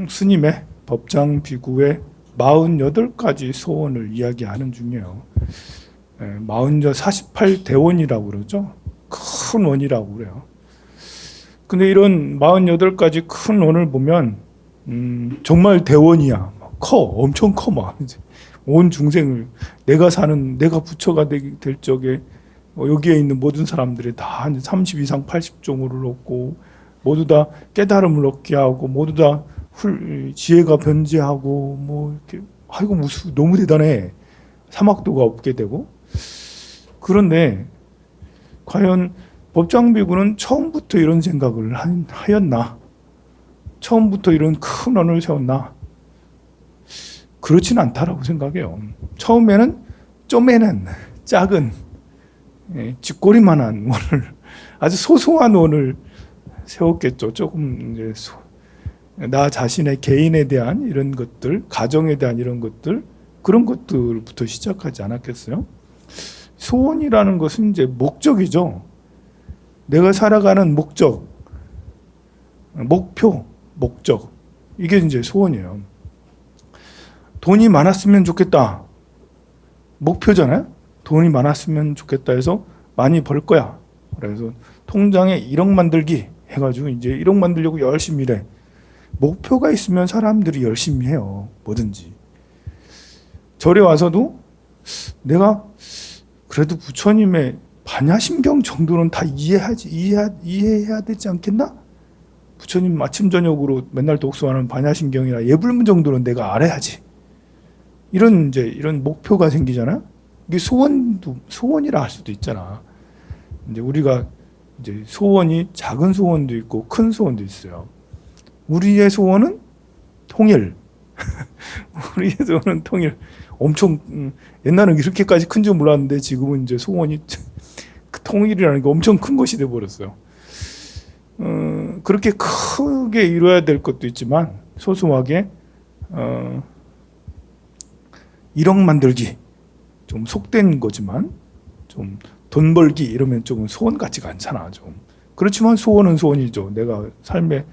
스님의 법장 비구의 48가지 소원을 이야기하는 중이에요. 48대원이라고 그러죠. 큰 원이라고 그래요. 근데 이런 48가지 큰 원을 보면 정말 대원이야. 엄청 커. 막 이제 온 중생을 내가 부처가 될 적에 여기에 있는 모든 사람들이 다 30 이상 80종을 얻고 모두 다 깨달음을 얻게 하고 모두 다 지혜가 변제하고 뭐 이렇게 아이고 무슨 너무 대단해. 사막도가 없게 되고. 그런데 과연 법장비구는 처음부터 이런 생각을 하였나? 처음부터 이런 큰 원을 세웠나? 그렇진 않다라고 생각해요. 처음에는 쪼매는 작은 쥐꼬리만한 원을 아주 소소한 원을 세웠겠죠. 조금 이제 나 자신의 개인에 대한 이런 것들, 가정에 대한 이런 것들, 그런 것들부터 시작하지 않았겠어요? 소원이라는 것은 이제 목적이죠. 내가 살아가는 목적, 목적. 이게 이제 소원이에요. 돈이 많았으면 좋겠다. 목표잖아요. 돈이 많았으면 좋겠다 해서 많이 벌 거야. 그래서 통장에 1억 만들기 해가지고 이제 1억 만들려고 열심히 일해. 목표가 있으면 사람들이 열심히 해요. 뭐든지. 절에 와서도 내가 그래도 부처님의 반야심경 정도는 다 이해해야 되지 않겠나? 부처님 아침 저녁으로 맨날 독서하는 반야심경이나 예불문 정도는 내가 알아야지. 이런 목표가 생기잖아. 이게 소원이라 할 수도 있잖아. 이제 우리가 이제 소원이 작은 소원도 있고 큰 소원도 있어요. 우리의 소원은 통일. 우리의 소원은 통일. 엄청 옛날은 이렇게까지 큰 줄 몰랐는데 지금은 이제 소원이 통일이라는 게 엄청 큰 것이 돼 버렸어요. 그렇게 크게 이루어야 될 것도 있지만 소소하게 1억 만들기 좀 속된 거지만 좀 돈 벌기 이러면 조금 소원 같지가 않잖아. 좀 그렇지만 소원은 소원이죠. 내가 삶에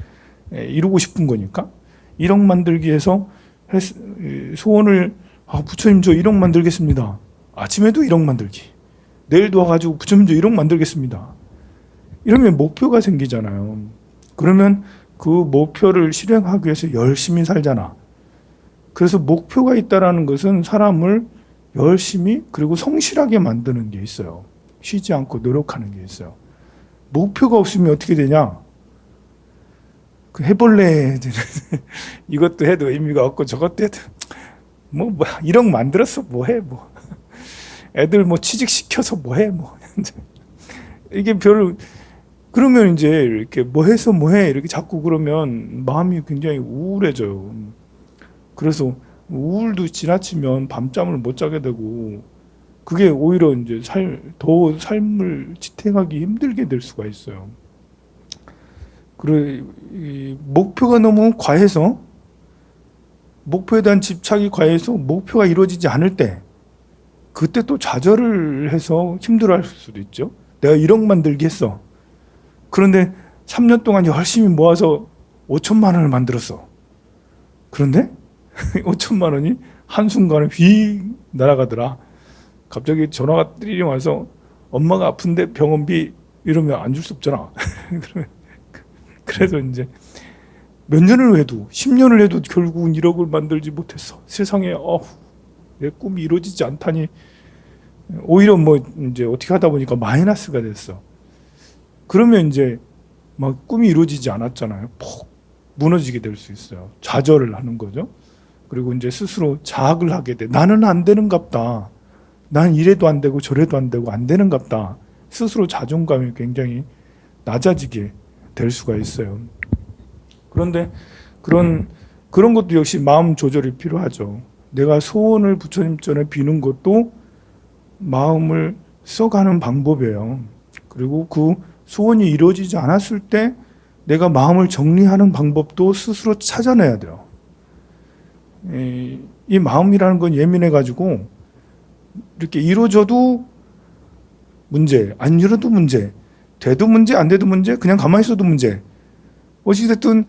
이루고 싶은 거니까 1억 만들기 해서 소원을 부처님 저 1억 만들겠습니다. 아침에도 1억 만들기. 내일도 와가지고 부처님 저 1억 만들겠습니다. 이러면 목표가 생기잖아요. 그러면 그 목표를 실행하기 위해서 열심히 살잖아. 그래서 목표가 있다라는 것은 사람을 열심히 그리고 성실하게 만드는 게 있어요. 쉬지 않고 노력하는 게 있어요. 목표가 없으면 어떻게 되냐? 그 해볼래 이것도 해도 의미가 없고 저것도 해도 뭐 1억 만들었어 뭐해 뭐 애들 뭐 취직시켜서 뭐해 뭐 이게 그러면 이제 이렇게 뭐 해서 뭐해 이렇게 자꾸 그러면 마음이 굉장히 우울해져요. 그래서 우울도 지나치면 밤잠을 못 자게 되고 그게 오히려 이제 더 삶을 지탱하기 힘들게 될 수가 있어요. 그래 목표가 너무 과해서 목표에 대한 집착이 과해서 목표가 이루어지지 않을 때 그때 또 좌절을 해서 힘들어할 수도 있죠. 내가 1억 만들기 했어. 그런데 3년 동안 열심히 모아서 5천만 원을 만들었어. 그런데 5천만 원이 한순간에 휙 날아가더라. 갑자기 전화가 띠리링 와서 엄마가 아픈데 병원비 이러면 안 줄 수 없잖아. 그래서 이제 몇 년을 해도 10년을 해도 결국은 1억을 만들지 못했어. 세상에 내 꿈이 이루어지지 않다니. 오히려 뭐 이제 어떻게 하다 보니까 마이너스가 됐어. 그러면 이제 막 꿈이 이루어지지 않았잖아요. 폭 무너지게 될 수 있어요. 좌절을 하는 거죠. 그리고 이제 스스로 자학을 하게 돼. 나는 안 되는갑다. 난 이래도 안 되고 저래도 안 되고 안 되는갑다. 스스로 자존감이 굉장히 낮아지게 될 수가 있어요. 그런데 그런 것도 역시 마음 조절이 필요하죠. 내가 소원을 부처님 전에 비는 것도 마음을 써가는 방법이에요. 그리고 그 소원이 이루어지지 않았을 때 내가 마음을 정리하는 방법도 스스로 찾아내야 돼요. 이 마음이라는 건 예민해가지고 이렇게 이루어져도 문제, 안 이루어도 문제, 돼도 문제, 안 돼도 문제, 그냥 가만히 있어도 문제. 어찌됐든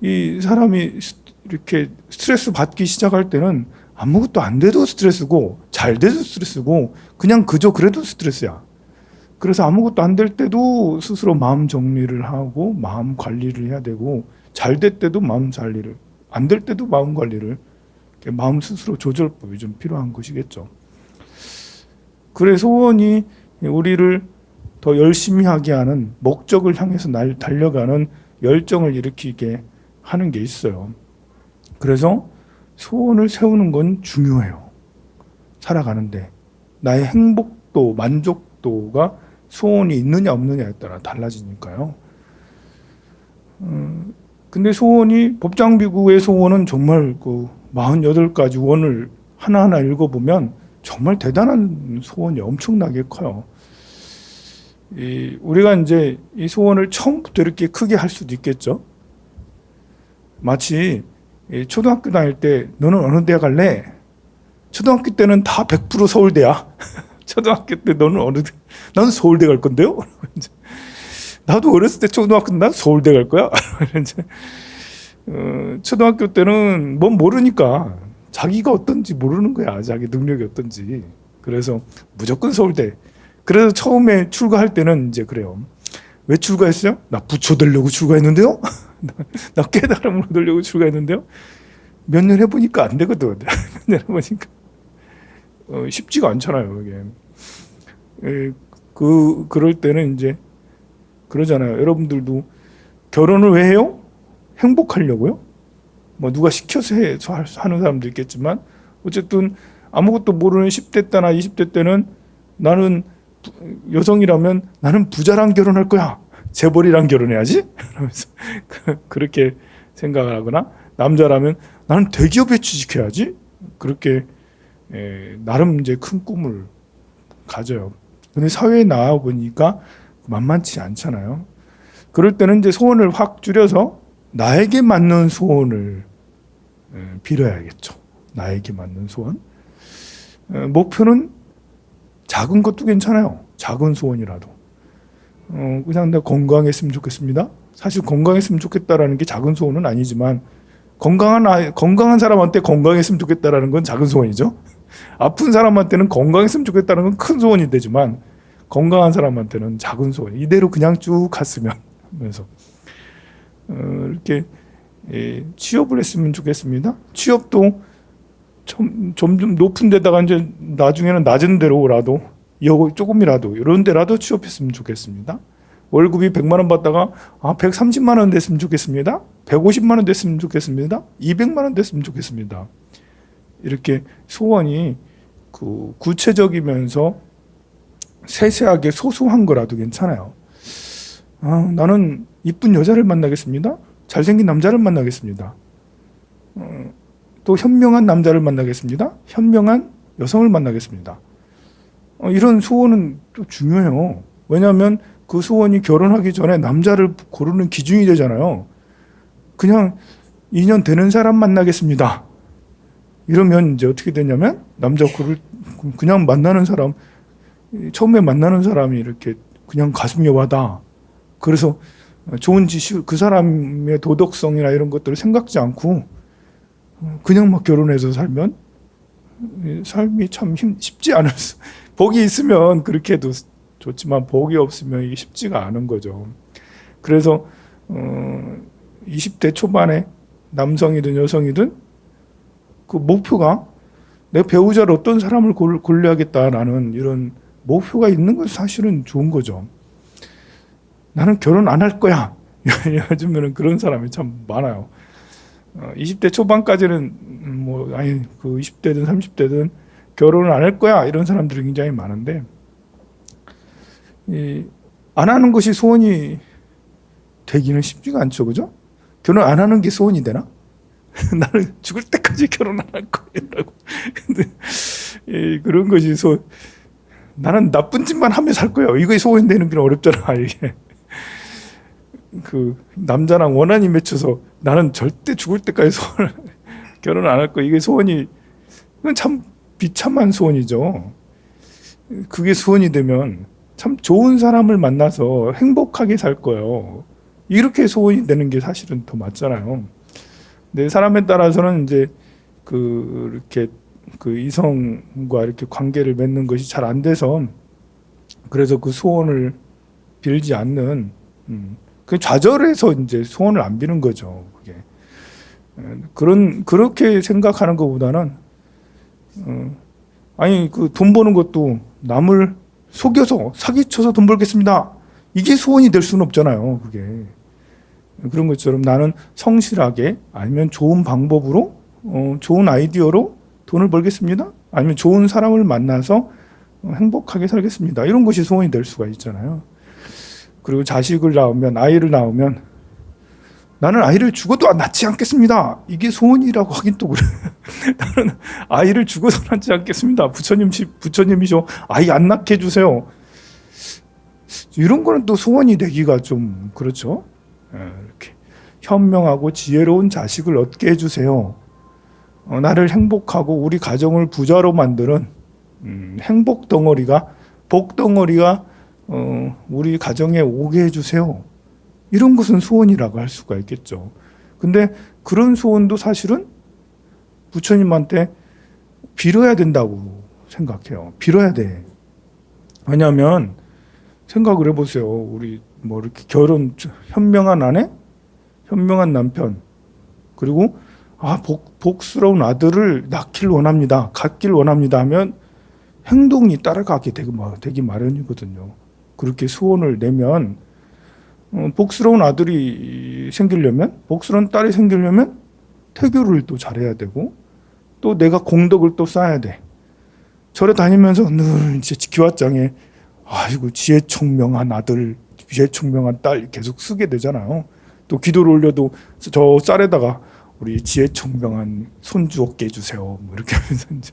이 사람이 이렇게 스트레스 받기 시작할 때는 아무것도 안 돼도 스트레스고 잘 돼도 스트레스고 그냥 그저 그래도 스트레스야. 그래서 아무것도 안 될 때도 스스로 마음 정리를 하고 마음 관리를 해야 되고 잘 될 때도 마음 관리를, 안 될 때도 마음 관리를, 마음 스스로 조절법이 좀 필요한 것이겠죠. 그래 소원이 우리를 더 열심히 하게 하는, 목적을 향해서 달려가는 열정을 일으키게 하는 게 있어요. 그래서 소원을 세우는 건 중요해요. 살아가는데 나의 행복도 만족도가 소원이 있느냐 없느냐에 따라 달라지니까요. 근데 소원이, 법장비구의 소원은 정말 그 48가지 원을 하나하나 읽어보면 정말 대단한 소원이 엄청나게 커요. 우리가 이제 이 소원을 처음부터 이렇게 크게 할 수도 있겠죠. 마치 초등학교 다닐 때 너는 어느 대학 갈래? 초등학교 때는 다 100% 서울대야. 초등학교 때 너는 나는 서울대 갈 건데요. 나도 어렸을 때 초등학교 때 난 서울대 갈 거야. 초등학교 때는 뭐 모르니까 자기가 어떤지 모르는 거야. 자기 능력이 어떤지. 그래서 무조건 서울대. 그래서 처음에 출가할 때는 이제 그래요. 왜 출가했어요? 나 부처 되려고 출가했는데요. 나 깨달음을 얻으려고 출가했는데요. 몇 년 해보니까 안 되거든. 몇 년 해보니까 쉽지가 않잖아요. 이게. 그럴 때는 이제 그러잖아요. 여러분들도 결혼을 왜 해요? 행복하려고요? 뭐 누가 시켜서 하는 사람도 있겠지만 어쨌든 아무것도 모르는 10대 때나 20대 때는 나는 여성이라면 나는 부자랑 결혼할 거야. 재벌이랑 결혼해야지. 그러면서 그렇게 생각을 하거나 남자라면 나는 대기업에 취직해야지. 그렇게 나름 이제 큰 꿈을 가져요. 근데 사회에 나와 보니까 만만치 않잖아요. 그럴 때는 이제 소원을 확 줄여서 나에게 맞는 소원을 빌어야겠죠. 나에게 맞는 소원. 목표는 작은 것도 괜찮아요. 작은 소원이라도. 그냥 내가 건강했으면 좋겠습니다. 사실 건강했으면 좋겠다라는 게 작은 소원은 아니지만 건강한 사람한테 건강했으면 좋겠다라는 건 작은 소원이죠. 아픈 사람한테는 건강했으면 좋겠다는 건 큰 소원이 되지만 건강한 사람한테는 작은 소원. 이대로 그냥 쭉 갔으면 하면서 이렇게 취업을 했으면 좋겠습니다. 취업도 점점 높은 데다가 이제 나중에는 낮은 데로라도 조금이라도 이런 데라도 취업했으면 좋겠습니다. 월급이 100만 원 받다가 130만 원 됐으면 좋겠습니다. 150만 원 됐으면 좋겠습니다. 200만 원 됐으면 좋겠습니다. 이렇게 소원이 구체적이면서 세세하게 소소한 거라도 괜찮아요. 나는 이쁜 여자를 만나겠습니다. 잘생긴 남자를 만나겠습니다. 또 현명한 남자를 만나겠습니다. 현명한 여성을 만나겠습니다. 이런 소원은 또 중요해요. 왜냐하면 그 소원이 결혼하기 전에 남자를 고르는 기준이 되잖아요. 그냥 인연 되는 사람 만나겠습니다. 이러면 이제 어떻게 되냐면 그냥 만나는 사람, 처음에 만나는 사람이 이렇게 그냥 가슴이 와닿아. 그래서 좋은 지식, 그 사람의 도덕성이나 이런 것들을 생각지 않고 그냥 막 결혼해서 살면 삶이 참 쉽지 않을 복이 있으면 그렇게 해도 좋지만 복이 없으면 이게 쉽지가 않은 거죠. 그래서 20대 초반에 남성이든 여성이든 그 목표가 내 배우자를 어떤 사람을 골라야겠다라는 이런 목표가 있는 건 사실은 좋은 거죠. 나는 결혼 안 할 거야. 요즘에는 그런 사람이 참 많아요. 20대 초반까지는 그 20대든 30대든 결혼을 안 할 거야 이런 사람들이 굉장히 많은데 안 하는 것이 소원이 되기는 쉽지가 않죠, 그죠? 결혼 안 하는 게 소원이 되나? 나는 죽을 때까지 결혼 안 할 거야라고. 근데 그런 것이 나는 나쁜 짓만 하며 살 거야. 이게 소원이 되는 게 어렵잖아. 이게 그 남자랑 원한이 맺혀서 나는 절대 죽을 때까지 결혼 안 할 거야. 이게 소원이 이건 참 비참한 소원이죠. 그게 소원이 되면 참 좋은 사람을 만나서 행복하게 살 거예요. 이렇게 소원이 되는 게 사실은 더 맞잖아요. 근데 사람에 따라서는 이제 이렇게 이성과 이렇게 관계를 맺는 것이 잘 안 돼서 그래서 그 소원을 빌지 않는 그 좌절해서 이제 소원을 안 비는 거죠. 그게 그렇게 생각하는 것보다는 아니 그 돈 버는 것도 남을 속여서 사기쳐서 돈 벌겠습니다. 이게 소원이 될 수는 없잖아요. 그게 그런 것처럼 나는 성실하게 아니면 좋은 방법으로 좋은 아이디어로 돈을 벌겠습니다. 아니면 좋은 사람을 만나서 행복하게 살겠습니다. 이런 것이 소원이 될 수가 있잖아요. 그리고 아이를 낳으면 나는 아이를 죽어도 낳지 않겠습니다. 이게 소원이라고 하긴 또 그래. 나는 아이를 죽어도 낳지 않겠습니다. 부처님이셔 아이 안 낳게 해주세요. 이런 거는 또 소원이 되기가 좀 그렇죠. 이렇게 현명하고 지혜로운 자식을 얻게 해주세요. 나를 행복하고 우리 가정을 부자로 만드는 행복 덩어리가 복 덩어리가 우리 가정에 오게 해주세요. 이런 것은 소원이라고 할 수가 있겠죠. 근데 그런 소원도 사실은 부처님한테 빌어야 된다고 생각해요. 빌어야 돼. 왜냐하면 생각을 해보세요. 우리 뭐 이렇게 현명한 아내, 현명한 남편, 그리고 복스러운 아들을 낳길 원합니다. 갖길 원합니다 하면 행동이 따라가게 되기 마련이거든요. 그렇게 소원을 내면 복스러운 아들이 생기려면, 복스러운 딸이 생기려면 태교를 또 잘해야 되고 또 내가 공덕을 또 쌓아야 돼. 절에 다니면서 늘 이제 기왓장에 아이고 지혜총명한 아들, 지혜총명한 딸 계속 쓰게 되잖아요. 또 기도를 올려도 저 쌀에다가 우리 지혜총명한 손주 얻게 해주세요. 뭐 이렇게 하면서 이제